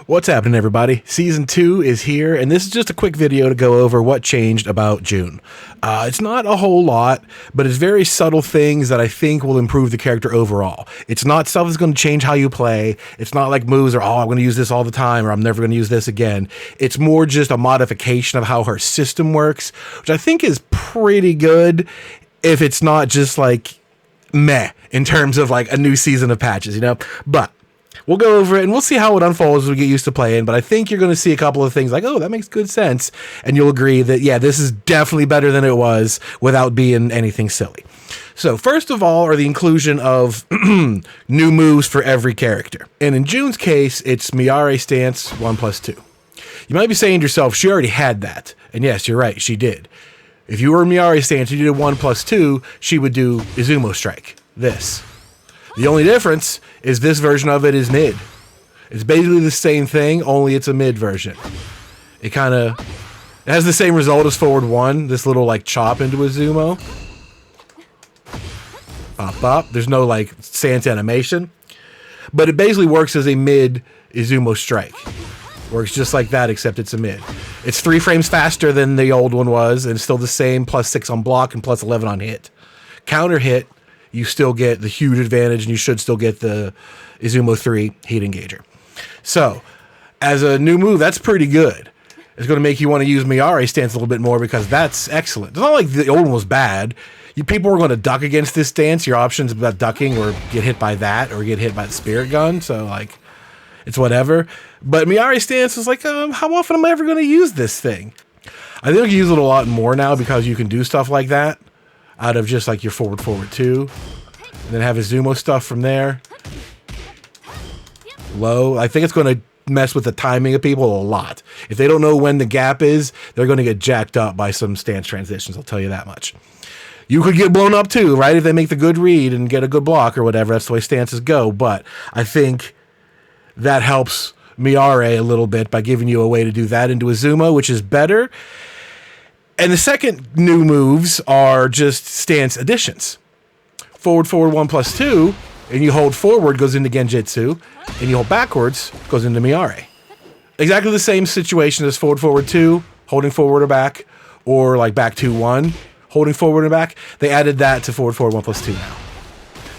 What's happening, everybody? Season 2 is here, and this is just a quick video to go over what changed about Jun. It's not a whole lot, but it's very subtle things that I think will improve the character overall. It's not stuff that's going to change how you play. It's not like moves or, oh, I'm going to use this all the time, or I'm never going to use this again. It's more just a modification of how her system works, which I think is pretty good if it's not just like meh in terms of like a new season of patches, you know? But we'll go over it and we'll see how it unfolds as we get used to playing. But I think you're going to see a couple of things like, oh, that makes good sense. And you'll agree that, yeah, this is definitely better than it was without being anything silly. So first of all are the inclusion of new moves for every character. And in Jun's case, it's Miare stance 1+2. You might be saying to yourself, she already had that. And yes, you're right, she did. If you were Miare stance and you did 1+2, she would do Izumo strike. This. The only difference is this version of it is mid. It's basically the same thing, only it's a mid version. It has the same result as forward 1, this little like chop into Izumo. Pop up. There's no like stance animation. But it basically works as a mid Izumo strike. Works just like that, except it's a mid. It's 3 frames faster than the old one was, and it's still the same, +6 on block and +11 on hit. Counter hit, you still get the huge advantage, and you should still get the Izumo 3 heat engager. So, as a new move, that's pretty good. It's going to make you want to use Miare stance a little bit more because that's excellent. It's not like the old one was bad. People were going to duck against this stance. Your options about ducking or get hit by that or get hit by the spirit gun. So, like, it's whatever. But Miare stance is like, how often am I ever going to use this thing? I think you can use it a lot more now because you can do stuff like that out of just like your forward 2. And then have Izumo stuff from there. Low. I think it's going to mess with the timing of people a lot. If they don't know when the gap is, they're going to get jacked up by some stance transitions. I'll tell you that much. You could get blown up too, right? If they make the good read and get a good block or whatever. That's the way stances go. But I think that helps Miare a little bit by giving you a way to do that into Izumo, which is better. And the second new moves are just stance additions. Forward 1+2, and you hold forward goes into Genjutsu, and you hold backwards goes into Miare. Exactly the same situation as forward 2, holding forward or back, or like back 2-1, holding forward and back. They added that to forward 1+2 now.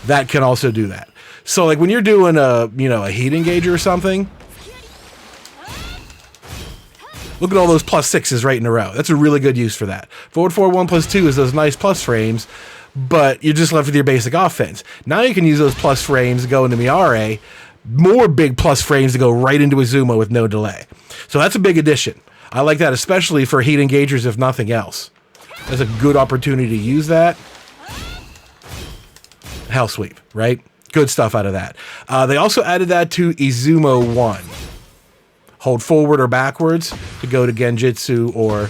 That can also do that. So like when you're doing a heat engager or something, look at all those +6s right in a row. That's a really good use for that. Forward 1+2 is those nice plus frames, but you're just left with your basic offense. Now you can use those plus frames to go into Miare, more big plus frames to go right into Izumo with no delay. So that's a big addition. I like that, especially for heat engagers, if nothing else. That's a good opportunity to use that. Hell sweep, right? Good stuff out of that. They also added that to Izumo 1. Hold forward or backwards to go to Genjutsu or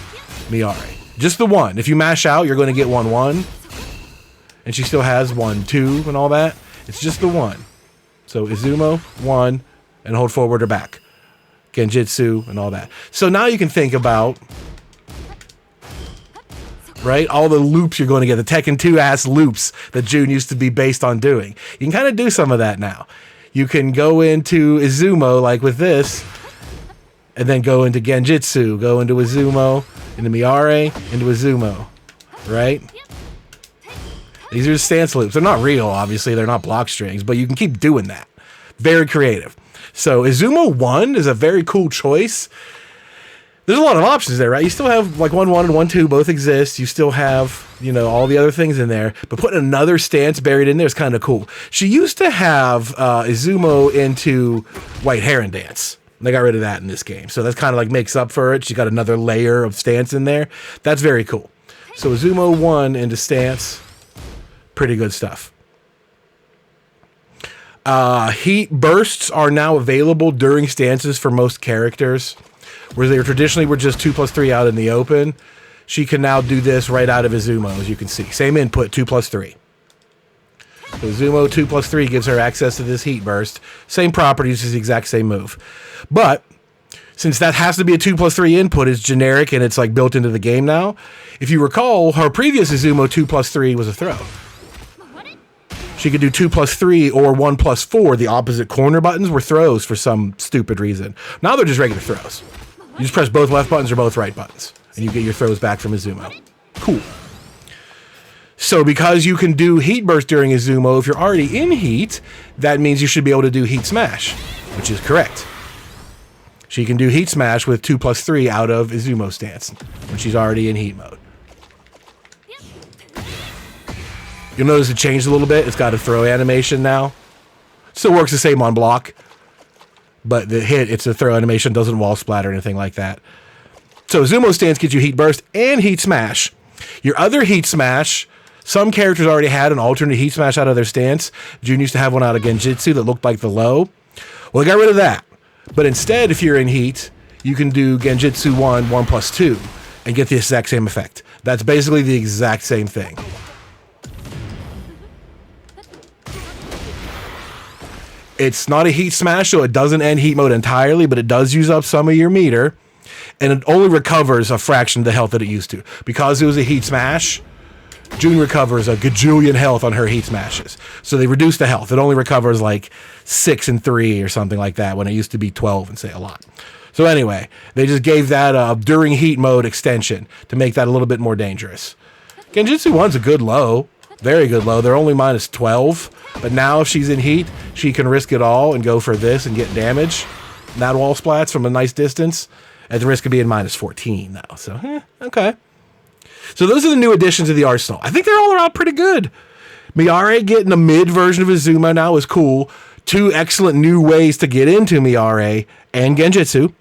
Miare. Just the 1. If you mash out, you're going to get 1-1. And she still has 1-2 and all that. It's just the 1. So Izumo, 1, and hold forward or back. Genjutsu and all that. So now you can think about, right, all the loops you're going to get. The Tekken 2 ass loops that Jun used to be based on doing. You can kind of do some of that now. You can go into Izumo like with this, and then go into Genjutsu, go into Izumo, into Miare, into Izumo, right? These are stance loops. They're not real, obviously. They're not block strings, but you can keep doing that. Very creative. So Izumo 1 is a very cool choice. There's a lot of options there, right? You still have like 1-1 and 1-2 both exist. You still have, all the other things in there, but putting another stance buried in there is kind of cool. She used to have Izumo into White Heron Dance. They got rid of that in this game. So that kind of like makes up for it. She got another layer of stance in there. That's very cool. So Izumo 1 into stance. Pretty good stuff. Heat bursts are now available during stances for most characters. Whereas they traditionally were just 2+3 out in the open. She can now do this right out of Izumo, as you can see. Same input, 2+3. So Izumo 2+3 gives her access to this heat burst. Same properties as the exact same move. But since that has to be a 2+3 input, it's generic and it's like built into the game now. If you recall, her previous Izumo 2+3 was a throw. She could do 2+3 or 1+4. The opposite corner buttons were throws for some stupid reason. Now they're just regular throws. You just press both left buttons or both right buttons, and you get your throws back from Izumo. Cool. So because you can do heat burst during Izumo, if you're already in heat, that means you should be able to do heat smash, which is correct. She can do heat smash with 2+3 out of Izumo stance when she's already in heat mode. You'll notice it changed a little bit. It's got a throw animation now. Still works the same on block, but the hit, it's a throw animation, doesn't wall splatter or anything like that. So Izumo stance gets you heat burst and heat smash. Your other heat smash, some characters already had an alternate heat smash out of their stance. Jun used to have one out of Genjutsu that looked like the low. Well, they got rid of that. But instead, if you're in heat, you can do Genjutsu 1+2, and get the exact same effect. That's basically the exact same thing. It's not a heat smash, so it doesn't end heat mode entirely, but it does use up some of your meter, and it only recovers a fraction of the health that it used to. Because it was a heat smash, Jun recovers a gajillion health on her heat smashes. So they reduced the health. It only recovers like 6 and 3 or something like that when it used to be 12 and say a lot. So anyway, they just gave that a during heat mode extension to make that a little bit more dangerous. Genjutsu 1's a good low. Very good low. They're only -12. But now if she's in heat, she can risk it all and go for this and get damage. That wall splats from a nice distance at the risk of being -14 now. So, okay. So those are the new additions to the arsenal. I think they're all around pretty good. Miare getting a mid version of Izumo now is cool. 2 excellent new ways to get into Miare and Genjutsu.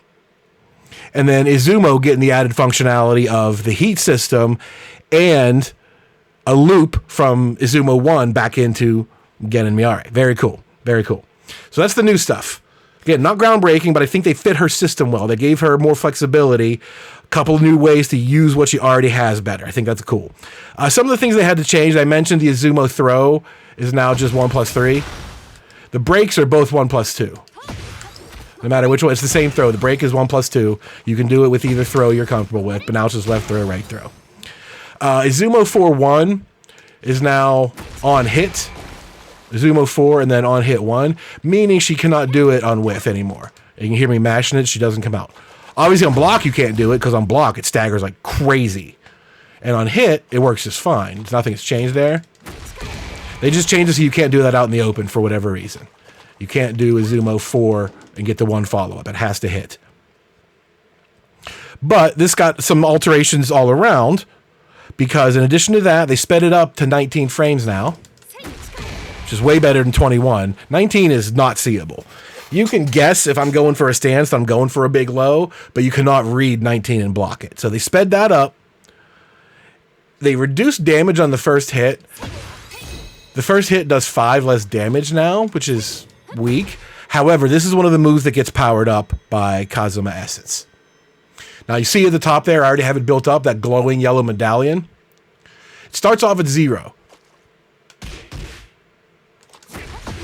And then Izumo getting the added functionality of the heat system and a loop from Izumo 1 back into Gen and Miare. Very cool. Very cool. So that's the new stuff. Again, not groundbreaking, but I think they fit her system well. They gave her more flexibility, a couple of new ways to use what she already has better. I think that's cool. Some of the things they had to change, I mentioned the Izumo throw is now just 1+3. The breaks are both 1+2. No matter which one, it's the same throw. The break is 1+2. You can do it with either throw you're comfortable with, but now it's just left throw, right throw. Izumo 4-1 is now on hit. Izumo 4 and then on hit 1, meaning she cannot do it on whiff anymore. You can hear me mashing it, she doesn't come out. Obviously on block you can't do it, because on block it staggers like crazy. And on hit, it works just fine. Nothing's changed there. They just changed it so you can't do that out in the open for whatever reason. You can't do Izumo 4 and get the 1 follow-up. It has to hit. But this got some alterations all around, because in addition to that, they sped it up to 19 frames now. Which is way better than 21. 19 is not seeable. You can guess if I'm going for a stance, I'm going for a big low, but you cannot read 19 and block it. So they sped that up. They reduced damage on the first hit. The first hit does 5 less damage now, which is weak. However, this is one of the moves that gets powered up by Kazama Essence. Now you see at the top there, I already have it built up, that glowing yellow medallion. It starts off at 0.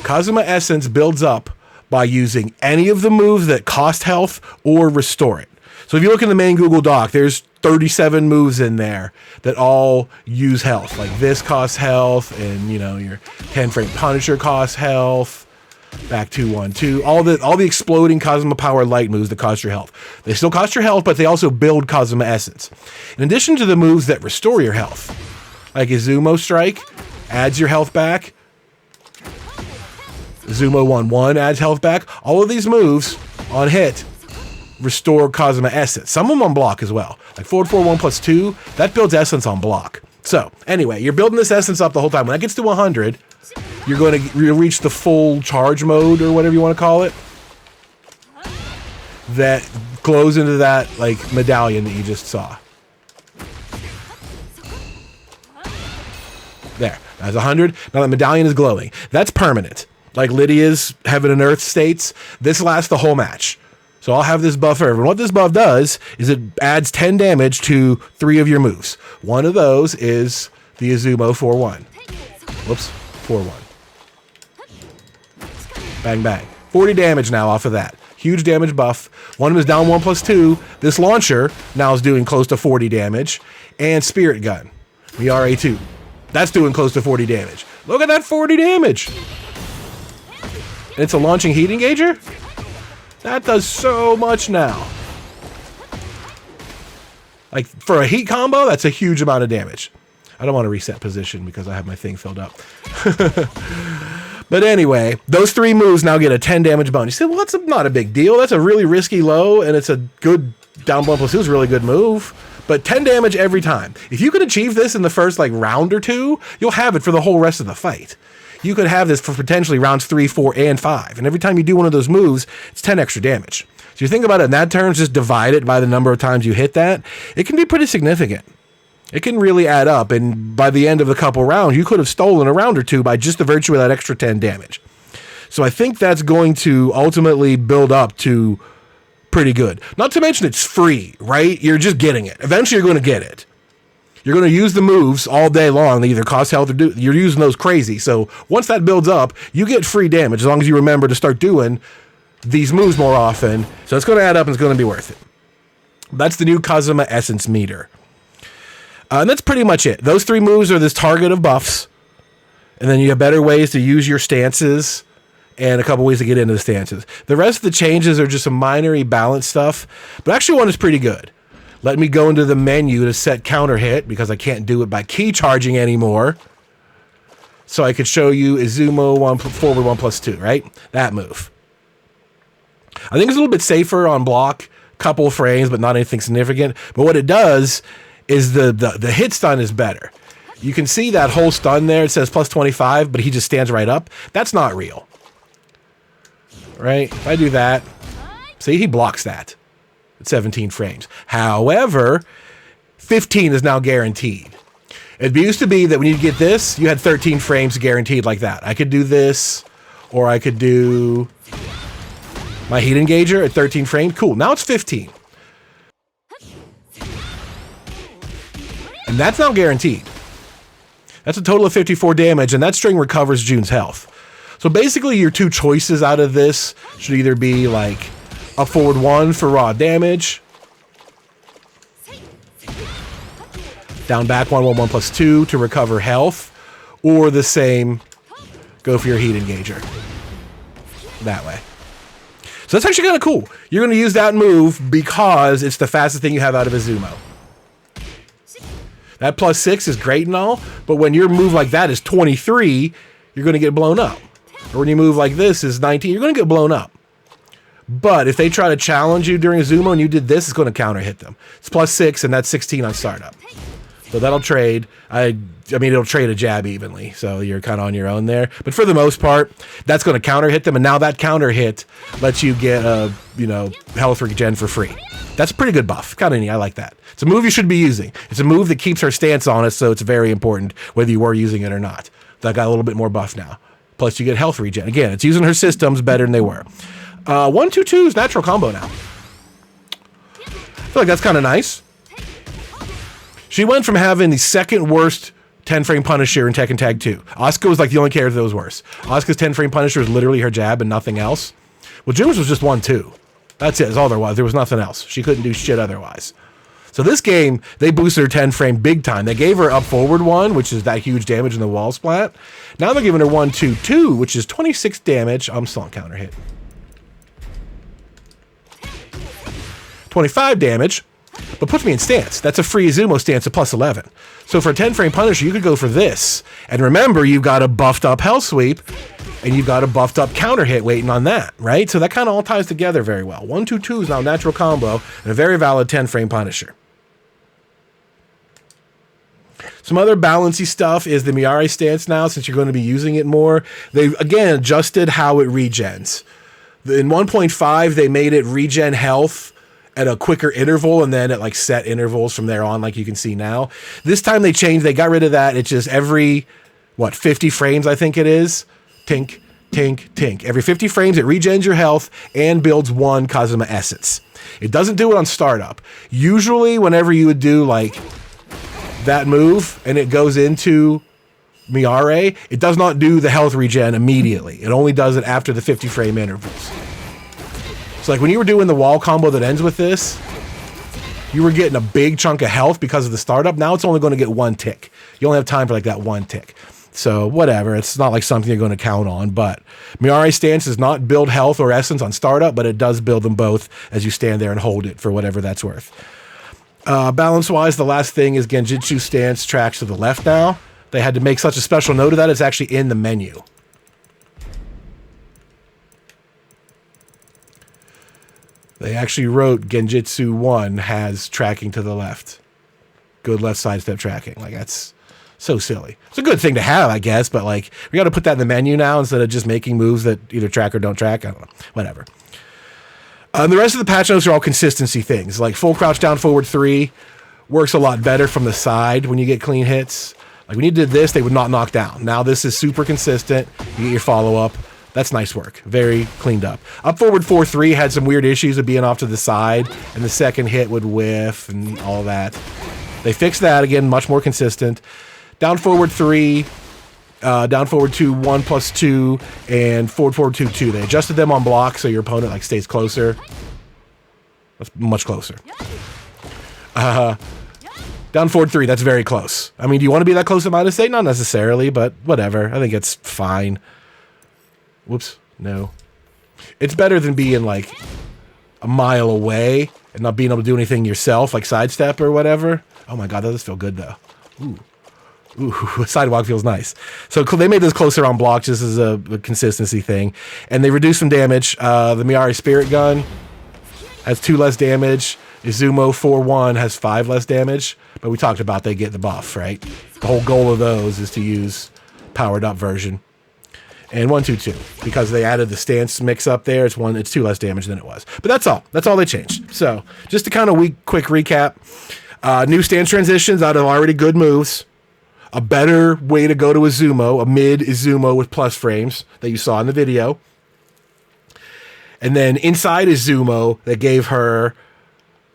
Kazama Essence builds up by using any of the moves that cost health or restore it. So if you look in the main Google Doc, there's 37 moves in there that all use health. Like this costs health, and you know, your 10 frame Punisher costs health, back 2-1-2, all the exploding Kazama power light moves that cost your health. They still cost your health, but they also build Kazama Essence. In addition to the moves that restore your health, like Izumo Strike adds your health back, Izumo 1-1 adds health back. All of these moves on hit restore Kazama Essence. Some of them on block as well. Like 4-4-1+2, that builds Essence on block. So, anyway, you're building this Essence up the whole time. When that gets to 100, you're going to reach the full charge mode, or whatever you want to call it, that glows into that, like, medallion that you just saw. There. That's 100. Now that medallion is glowing. That's permanent. Like Lydia's Heaven and Earth states, this lasts the whole match. So I'll have this buff forever. And what this buff does is it adds 10 damage to 3 of your moves. One of those is the Izumo 4-1. Whoops, 4-1. Bang, bang. 40 damage now off of that. Huge damage buff. One of them is down 1+2. This launcher now is doing close to 40 damage. And Spirit Gun, the RA2. That's doing close to 40 damage. Look at that 40 damage. And it's a launching heat engager? That does so much now. Like, for a heat combo, that's a huge amount of damage. I don't want to reset position because I have my thing filled up. But anyway, those 3 moves now get a 10 damage bonus. You say, well, that's not a big deal. That's a really risky low, and it's a good down blow plus 2 is a really good move. But 10 damage every time. If you could achieve this in the first like round or 2, you'll have it for the whole rest of the fight. You could have this for potentially rounds 3, 4, and 5. And every time you do one of those moves, it's 10 extra damage. So you think about it in that terms, just divide it by the number of times you hit that. It can be pretty significant. It can really add up, and by the end of a couple rounds, you could have stolen a round or 2 by just the virtue of that extra 10 damage. So I think that's going to ultimately build up to pretty good. Not to mention it's free, right? You're just getting it. Eventually you're going to get it. You're going to use the moves all day long. They either cost health or you're using those crazy. So once that builds up, you get free damage as long as you remember to start doing these moves more often. So it's going to add up and it's going to be worth it. That's the new Kazama Essence meter. And that's pretty much it. Those 3 moves are this target of buffs. And then you have better ways to use your stances and a couple ways to get into the stances. The rest of the changes are just some minor balance stuff. But actually one is pretty good. Let me go into the menu to set counter hit because I can't do it by key charging anymore. So I could show you Izumo 1 forward 1 plus 2, right? That move. I think it's a little bit safer on block. Couple frames, but not anything significant. But what it does is the hit stun is better. You can see that whole stun there. It says plus 25, but he just stands right up. That's not real. Right? If I do that, see, he blocks that at 17 frames. However, 15 is now guaranteed. It used to be that when you get this, you had 13 frames guaranteed like that. I could do this, or I could do my heat engager at 13 frames. Cool. Now it's 15. And that's now guaranteed. That's a total of 54 damage, and that string recovers Jun's health. So basically your 2 choices out of this should either be like a forward 1 for raw damage, down back 1, 1, 1 plus 2 to recover health, or the same, go for your heat engager. That way. So that's actually kind of cool. You're going to use that move because it's the fastest thing you have out of Izumo. That plus 6 is great and all, but when your move like that is 23, you're going to get blown up. Or when you move like this is 19, you're going to get blown up. But if they try to challenge you during Izumo and you did this, it's going to counter hit them. It's plus 6 and that's 16 on startup. So that'll trade. I mean, it'll trade a jab evenly. So you're kind of on your own there. But for the most part, that's going to counter hit them. And now that counter hit lets you get a, health regen for free. That's a pretty good buff. Kind of neat. I like that. It's a move you should be using. It's a move that keeps her stance on it, so it's very important whether you were using it or not. That got a little bit more buff now. Plus you get health regen. Again, it's using her systems better than they were. 1, 2, 2 is natural combo now. I feel like that's kind of nice. She went from having the second worst 10-frame Punisher in Tekken Tag 2. Asuka was like the only character that was worse. Asuka's 10-frame Punisher is literally her jab and nothing else. Well, Jun's was just 1, 2. That's it. That's all there was. There was nothing else. She couldn't do shit otherwise. So this game, they boosted her 10-frame big time. They gave her up forward 1, which is that huge damage in the wall splat. Now they're giving her 1, 2, 2, which is 26 damage. I'm still on counter hit. 25 damage, but puts me in stance. That's a free Izumo stance at plus 11. So for a 10-frame Punisher, you could go for this. And remember, you've got a buffed up Hell Sweep, and you've got a buffed up counter hit waiting on that, right? So that kind of all ties together very well. 1, 2, 2 is now natural combo, and a very valid 10-frame Punisher. Some other balancy stuff is the Miare stance now, since you're going to be using it more. They've, again, adjusted how it regens. In 1.5, they made it regen health at a quicker interval and then at like set intervals from there on, like you can see now. This time they changed, they got rid of that. It's just every, 50 frames, I think it is. Tink, tink, tink. Every 50 frames, it regens your health and builds 1 Kazama Essence. It doesn't do it on startup. Usually, whenever you would do like that move and it goes into Miare, it does not do the health regen immediately. It only does it after the 50 frame intervals. So like when you were doing the wall combo that ends with this, you were getting a big chunk of health because of the startup. Now it's only going to get 1 tick. You only have time for like that 1 tick. So whatever, it's not like something you're going to count on, but Miari's stance does not build health or essence on startup, but it does build them both as you stand there and hold it for whatever that's worth. Balance-wise, the last thing is Genjutsu stance tracks to the left now. They had to make such a special note of that, it's actually in the menu. They actually wrote Genjutsu 1 has tracking to the left. Good left side step tracking. Like, that's so silly. It's a good thing to have, I guess, but like, we got to put that in the menu now instead of just making moves that either track or don't track. I don't know. Whatever. The rest of the patch notes are all consistency things. Like full crouch down forward 3 works a lot better from the side when you get clean hits. Like when you did this, they would not knock down. Now this is super consistent. You get your follow-up. That's nice work. Very cleaned up. Up forward 4-3 had some weird issues of being off to the side, and the second hit would whiff and all that. They fixed that again, much more consistent. Down forward 3, down forward 2, 1+2, and forward 2, 2. They adjusted them on block so your opponent like stays closer. That's much closer. Down forward 3, that's very close. I mean, do you want to be that close to -8? Not necessarily, but whatever. I think it's fine. Whoops, no. It's better than being like a mile away and not being able to do anything yourself, like sidestep or whatever. Oh my god, that does feel good though. Ooh, sidewalk feels nice. So they made this closer on block just as a consistency thing. And they reduced some damage. The Miari Spirit Gun has 2 less damage. Izumo 4-1 has 5 less damage. But we talked about they get the buff, right? The whole goal of those is to use powered up version. And 1-2-2, because they added the stance mix up there. It's 2 less damage than it was. But that's all. That's all they changed. So just to kind of quick recap, new stance transitions out of already good moves. A better way to go to Izumo, a mid Izumo with plus frames that you saw in the video. And then inside Izumo, they gave her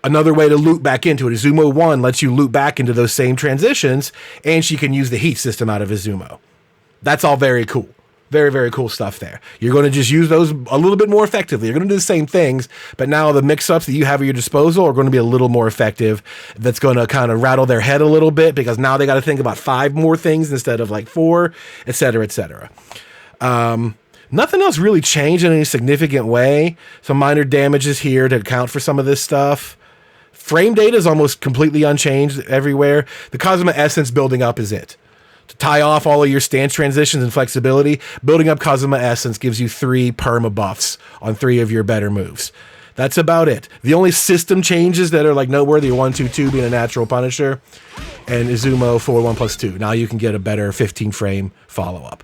another way to loop back into it. Izumo 1 lets you loop back into those same transitions, and she can use the heat system out of Izumo. That's all very cool. Very, very cool stuff there. You're going to just use those a little bit more effectively. You're going to do the same things, but now the mix-ups that you have at your disposal are going to be a little more effective. That's going to kind of rattle their head a little bit because now they got to think about 5 more things instead of like 4, et cetera, et cetera. Nothing else really changed in any significant way. Some minor damages here to account for some of this stuff. Frame data is almost completely unchanged everywhere. The Kazama Essence building up is it. To tie off all of your stance transitions and flexibility, building up Kazama Essence gives you 3 perma buffs on 3 of your better moves. That's about it. The only system changes that are like noteworthy are 1-2-2 being a natural punisher, and Izumo 4-1+2. Now you can get a better 15 frame follow-up.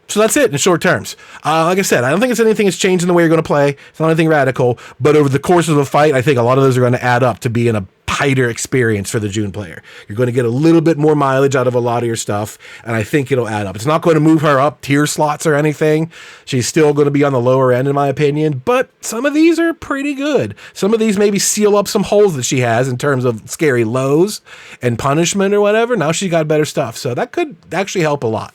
So that's it in short terms. Like I said, I don't think it's anything that's changed in the way you're going to play. It's not anything radical, but over the course of the fight, I think a lot of those are going to add up to being a tighter experience for the Jun player. You're going to get a little bit more mileage out of a lot of your stuff, and I think it'll add up. It's not going to move her up tier slots or anything. She's still going to be on the lower end, in my opinion, but some of these are pretty good. Some of these maybe seal up some holes that she has in terms of scary lows and punishment or whatever. Now she's got better stuff, so that could actually help a lot.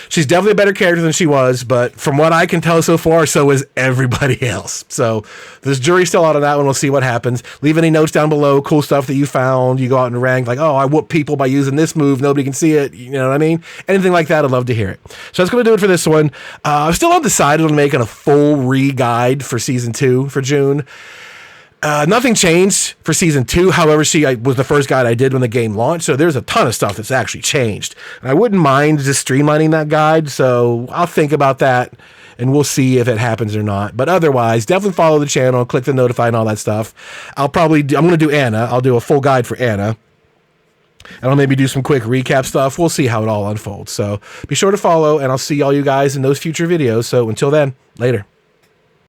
She's definitely a better character than she was, but from what I can tell so far, so is everybody else. So this jury's still out on that one. We'll see what happens. Leave any notes down below, cool stuff that you found. You go out and rank, like, oh, I whoop people by using this move. Nobody can see it. You know what I mean? Anything like that, I'd love to hear it. So that's going to do it for this one. I'm still undecided on making a full re-guide for Season 2 for Jun. Nothing changed for Season 2. However, she was the first guide I did when the game launched, so there's a ton of stuff that's actually changed. And I wouldn't mind just streamlining that guide, so I'll think about that, and we'll see if it happens or not. But otherwise, definitely follow the channel, click the notify and all that stuff. I'm going to do Anna. I'll do a full guide for Anna. And I'll maybe do some quick recap stuff. We'll see how it all unfolds. So be sure to follow, and I'll see all you guys in those future videos. So until then, later.